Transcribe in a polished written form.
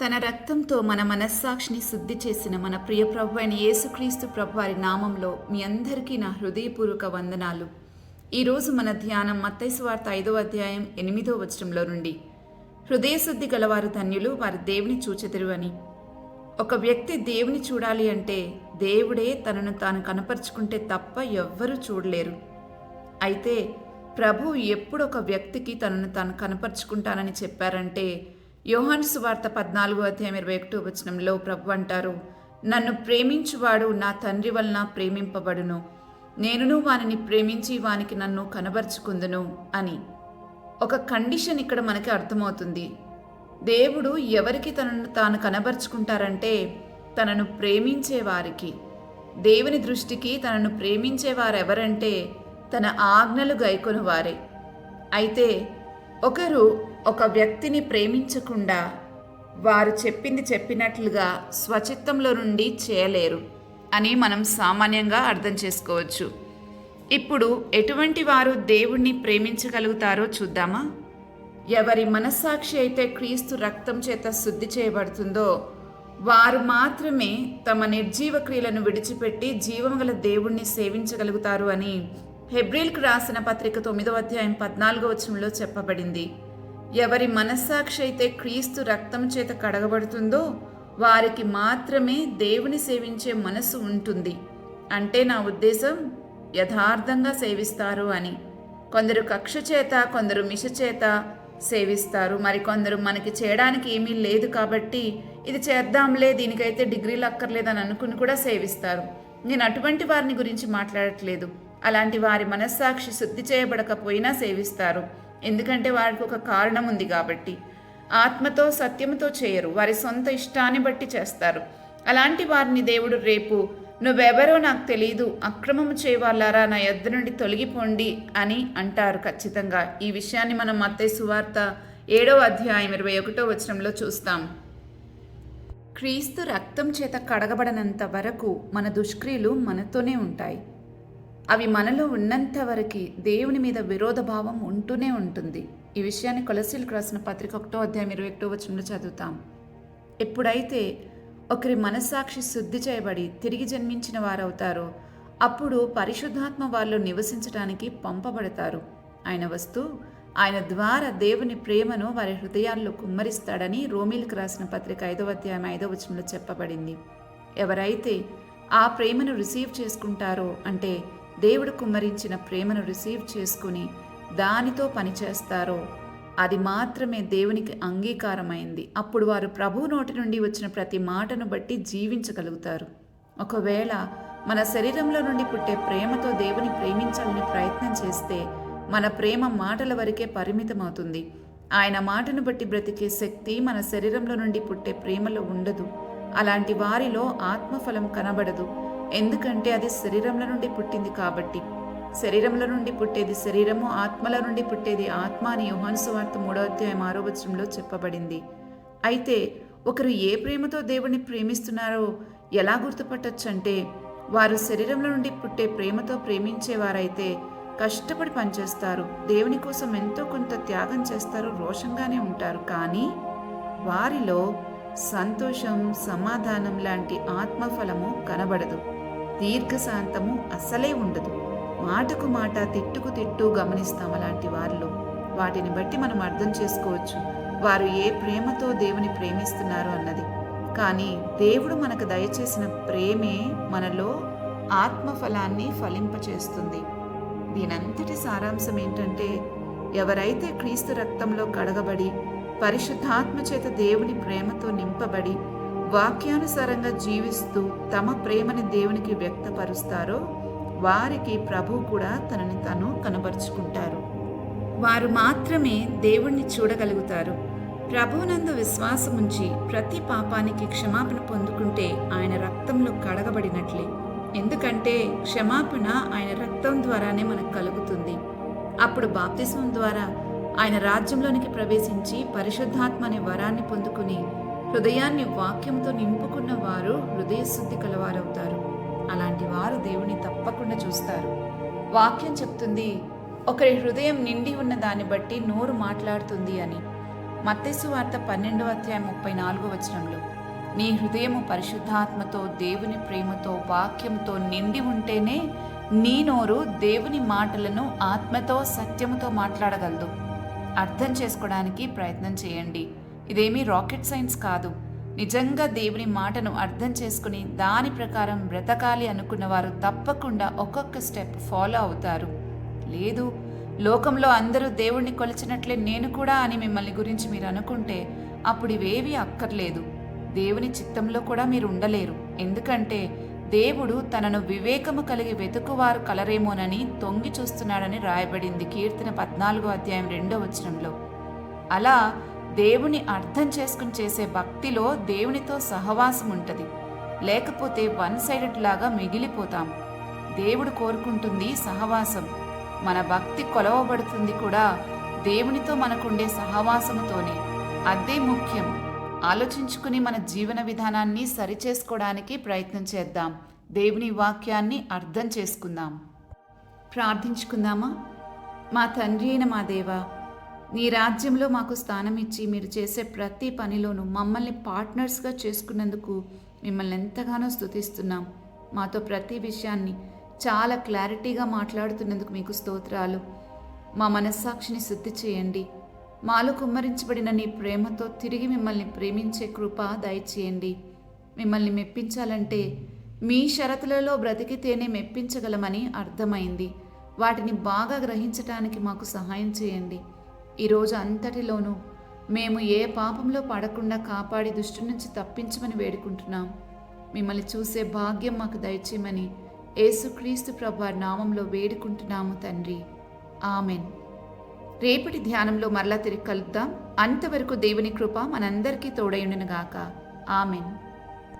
తన రక్తంతో మన మనస్సాక్షిని శుద్ధి చేసిన మన ప్రియ ప్రభు అయిన యేసుక్రీస్తు ప్రభు వారి నామంలో మీ అందరికీ నా హృదయపూర్వక వందనాలు. ఈరోజు మన ధ్యానం మత్తయి సువార్త 5వ అధ్యాయం 8వ వచనంలో నుండి, హృదయశుద్ధి గలవారు ధన్యులు, వారి దేవుని చూచెదరు అని. ఒక వ్యక్తి దేవుని చూడాలి అంటే దేవుడే తనను తాను కనపరుచుకుంటే తప్ప ఎవ్వరూ చూడలేరు. అయితే ప్రభు ఎప్పుడు ఒక వ్యక్తికి తనను తాను కనపరుచుకుంటానని చెప్పారంటే, యోహాను సువార్త 14వ అధ్యాయం 21వ వచనంలో ప్రభు అంటారు, నన్ను ప్రేమించువాడు నా తండ్రి వలన ప్రేమింపబడును, నేనును వానిని ప్రేమించి వానికి నన్ను కనబరుచుకుందును అని. ఒక కండిషన్ ఇక్కడ మనకి అర్థమవుతుంది. దేవుడు ఎవరికి తనను తాను కనబరుచుకుంటారంటే తనను ప్రేమించే వారికి. దేవుని దృష్టికి తనను ప్రేమించేవారెవరంటే తన ఆజ్ఞలు గైకొను వారే. అయితే ఒకరు ఒక వ్యక్తిని ప్రేమించకుండా వారు చెప్పింది చెప్పినట్లుగా స్వచిత్తంలో నుండి చేయలేరు అని మనం సామాన్యంగా అర్థం చేసుకోవచ్చు. ఇప్పుడు ఎటువంటి వారు దేవుణ్ణి ప్రేమించగలుగుతారో చూద్దామా? ఎవరి మనస్సాక్షి అయితే క్రీస్తు రక్తం చేత శుద్ధి చేయబడుతుందో వారు మాత్రమే తమ నిర్జీవ క్రియలను విడిచిపెట్టి జీవముగల దేవుణ్ణి సేవించగలుగుతారు అని హెబ్రీలకు రాసిన పత్రిక 9వ అధ్యాయం 14వ వచనంలో చెప్పబడింది. ఎవరి మనస్సాక్షి అయితే క్రీస్తు రక్తం చేత కడగబడుతుందో వారికి మాత్రమే దేవుని సేవించే మనసు ఉంటుంది. అంటే నా ఉద్దేశం యథార్థంగా సేవిస్తారు అని. కొందరు కక్ష చేత, కొందరు మిష చేత సేవిస్తారు. మరి కొందరు మనకి చేయడానికి ఏమీ లేదు కాబట్టి ఇది చేద్దాంలే, దీనికైతే డిగ్రీలు అక్కర్లేదని అనుకుని కూడా సేవిస్తారు. నేను అటువంటి వారిని గురించి మాట్లాడట్లేదు. అలాంటి వారి మనస్సాక్షి శుద్ధి చేయబడకపోయినా సేవిస్తారు. ఎందుకంటే వారికి ఒక కారణం ఉంది కాబట్టి. ఆత్మతో సత్యముతో చేయరు, వారి సొంత ఇష్టాన్ని బట్టి చేస్తారు. అలాంటి వారిని దేవుడు రేపు నువ్వెవరో నాకు తెలియదు, అక్రమము చేయవాళ్ళారా నా యొద్ద నుండి తొలగిపోండి అని అంటారు ఖచ్చితంగా. ఈ విషయాన్ని మనం మత్తయి సువార్త 7వ అధ్యాయం 21వ వచనంలో చూస్తాం. క్రీస్తు రక్తం చేత కడగబడనంత వరకు మన దుష్క్రియలు మనతోనే ఉంటాయి. అవి మనలో ఉన్నంత వరకు దేవుని మీద విరోధ భావం ఉంటూనే ఉంటుంది. ఈ విషయాన్ని కొలస్సీలకు రాసిన పత్రిక 1వ అధ్యాయం 21వ వచనంలో చదువుతాం. ఎప్పుడైతే ఒకరి మనస్సాక్షి శుద్ధి చేయబడి తిరిగి జన్మించిన వారవుతారో అప్పుడు పరిశుద్ధాత్మ వాళ్ళు నివసించడానికి పంపబడతారు. ఆయన వస్తూ ఆయన ద్వారా దేవుని ప్రేమను వారి హృదయాల్లో కుమ్మరిస్తాడని రోమీలకు రాసిన పత్రిక 5వ అధ్యాయం 5వ వచనంలో చెప్పబడింది. ఎవరైతే ఆ ప్రేమను రిసీవ్ చేసుకుంటారో, అంటే దేవుడు కుమ్మరించిన ప్రేమను రిసీవ్ చేసుకుని దానితో పనిచేస్తారో అది మాత్రమే దేవునికి అంగీకారమైంది. అప్పుడు వారు ప్రభు నోటి నుండి వచ్చిన ప్రతి మాటను బట్టి జీవించగలుగుతారు. ఒకవేళ మన శరీరంలో నుండి పుట్టే ప్రేమతో దేవుని ప్రేమించాలని ప్రయత్నం చేస్తే మన ప్రేమ మాటల వరకే పరిమితమవుతుంది. ఆయన మాటను బట్టి బ్రతికే శక్తి మన శరీరంలో నుండి పుట్టే ప్రేమలో ఉండదు. అలాంటి వారిలో ఆత్మఫలం కనబడదు. ఎందుకంటే అది శరీరంలో నుండి పుట్టింది కాబట్టి. శరీరంలో నుండి పుట్టేది శరీరము, ఆత్మల నుండి పుట్టేది ఆత్మ అని యోహాను సువార్త 3వ అధ్యాయం 6వ వచనంలో చెప్పబడింది. అయితే ఒకరు ఏ ప్రేమతో దేవుణ్ణి ప్రేమిస్తున్నారో ఎలా గుర్తుపట్టొచ్చంటే, వారు శరీరంలో నుండి పుట్టే ప్రేమతో ప్రేమించేవారైతే కష్టపడి పనిచేస్తారు, దేవుని కోసం ఎంతో కొంత త్యాగం చేస్తారు, రోషంగానే ఉంటారు. కానీ వారిలో సంతోషం, సమాధానం లాంటి ఆత్మఫలము కనబడదు. దీర్ఘశాంతము అస్సలే ఉండదు. మాటకు మాట, తిట్టుకు తిట్టు గమనిస్తాం అలాంటి వారిలో. వాటిని బట్టి మనం అర్థం చేసుకోవచ్చు వారు ఏ ప్రేమతో దేవుని ప్రేమిస్తున్నారు అన్నది. కానీ దేవుడు మనకు దయచేసిన ప్రేమే మనలో ఆత్మఫలాన్ని ఫలింపచేస్తుంది. దీనంతటి సారాంశం ఏంటంటే, ఎవరైతే క్రీస్తు రక్తంలో కడగబడి పరిశుద్ధాత్మ చేత దేవుని ప్రేమతో నింపబడి వాక్యానుసారంగా జీవిస్తూ తమ ప్రేమని దేవునికి వ్యక్తపరుస్తారో వారికి ప్రభు కూడా తనని తాను కనబరుచుకుంటారు. వారు మాత్రమే దేవుణ్ణి చూడగలుగుతారు. ప్రభువునందు విశ్వాసముంచి ప్రతి పాపానికి క్షమాపణ పొందుకుంటే ఆయన రక్తంలో కడగబడినట్లే. ఎందుకంటే క్షమాపణ ఆయన రక్తం ద్వారానే మనకు కలుగుతుంది. అప్పుడు బాప్తిస్మం ద్వారా ఆయన రాజ్యంలోనికి ప్రవేశించి పరిశుద్ధాత్మ అనే వరాన్ని పొందుకుని హృదయాన్ని వాక్యంతో నింపుకున్న వారు హృదయశుద్ధి కలవారవుతారు. అలాంటి వారు దేవుని తప్పకుండా చూస్తారు. వాక్యం చెప్తుంది, ఒకరి హృదయం నిండి ఉన్న దాన్ని బట్టి నోరు మాట్లాడుతుంది అని. మత్తయి సువార్త 12:34 నీ హృదయము పరిశుద్ధాత్మతో, దేవుని ప్రేమతో, వాక్యంతో నిండి ఉంటేనే నీ నోరు దేవుని మాటలను ఆత్మతో, సత్యముతో మాట్లాడగలదు. అర్థం చేసుకోవడానికి ప్రయత్నం చేయండి. ఇదేమీ రాకెట్ సైన్స్ కాదు. నిజంగా దేవుని మాటను అర్థం చేసుకుని దాని ప్రకారం బ్రతకాలి అనుకున్నవారు తప్పకుండా ఒక్కొక్క స్టెప్ ఫాలో అవుతారు. లేదు, లోకంలో అందరూ దేవుణ్ణి కొలిచినట్లే నేను కూడా అని మిమ్మల్ని గురించి మీరు అనుకుంటే అప్పుడు ఇవేవీ అక్కర్లేదు. దేవుని చిత్తంలో కూడా మీరు ఉండలేరు. ఎందుకంటే దేవుడు తనను వివేకము కలిగి వెతుకువారు కలరేమోనని తొంగి చూస్తున్నాడని రాయబడింది కీర్తన 14:2 అలా దేవుని అర్థం చేసుకుని చేసే భక్తిలో దేవునితో సహవాసం ఉంటుంది. లేకపోతే వన్ సైడెడ్ లాగా మిగిలిపోతాం. దేవుడు కోరుకుంటుంది సహవాసం. మన భక్తి కొలవబడుతుంది కూడా దేవునితో మనకుండే సహవాసముతోనే. అదే ముఖ్యం. ఆలోచించుకుని మన జీవన విధానాన్ని సరిచేసుకోవడానికి ప్రయత్నం చేద్దాం. దేవుని వాక్యాన్ని అర్థం చేసుకుందాం. ప్రార్థించుకుందామా? మా తండ్రి అయిన మా దేవా, నీ రాజ్యంలో మాకు స్థానం ఇచ్చి మీరు చేసే ప్రతి పనిలోనూ మమ్మల్ని పార్ట్నర్స్గా చేసుకున్నందుకు మిమ్మల్ని ఎంతగానో స్తుతిస్తున్నాం. మాతో ప్రతి విషయాన్ని చాలా క్లారిటీగా మాట్లాడుతున్నందుకు మీకు స్తోత్రాలు. మా మనస్సాక్షిని శుద్ధి చేయండి. మాలో కుమ్మరించబడిన నీ ప్రేమతో తిరిగి మిమ్మల్ని ప్రేమించే కృప దయచేయండి. మిమ్మల్ని మెప్పించాలంటే మీ షరతులలో బ్రతికితేనే మెప్పించగలమని అర్థమైంది. వాటిని బాగా గ్రహించటానికి మాకు సహాయం చేయండి. ఈరోజు అంతటిలోనూ మేము ఏ పాపంలో పడకుండా కాపాడి దుష్టు నుంచి తప్పించమని వేడుకుంటున్నాం. మిమ్మల్ని చూసే భాగ్యం మాకు దయచేయమని యేసుక్రీస్తు ప్రభువారి నామంలో వేడుకుంటున్నాము తండ్రి. ఆమెన్. రేపటి ధ్యానంలో మరలా తిరిగి కలుద్దాం. అంతవరకు దేవుని కృప మనందరికీ తోడయుండును గాక. ఆమెన్.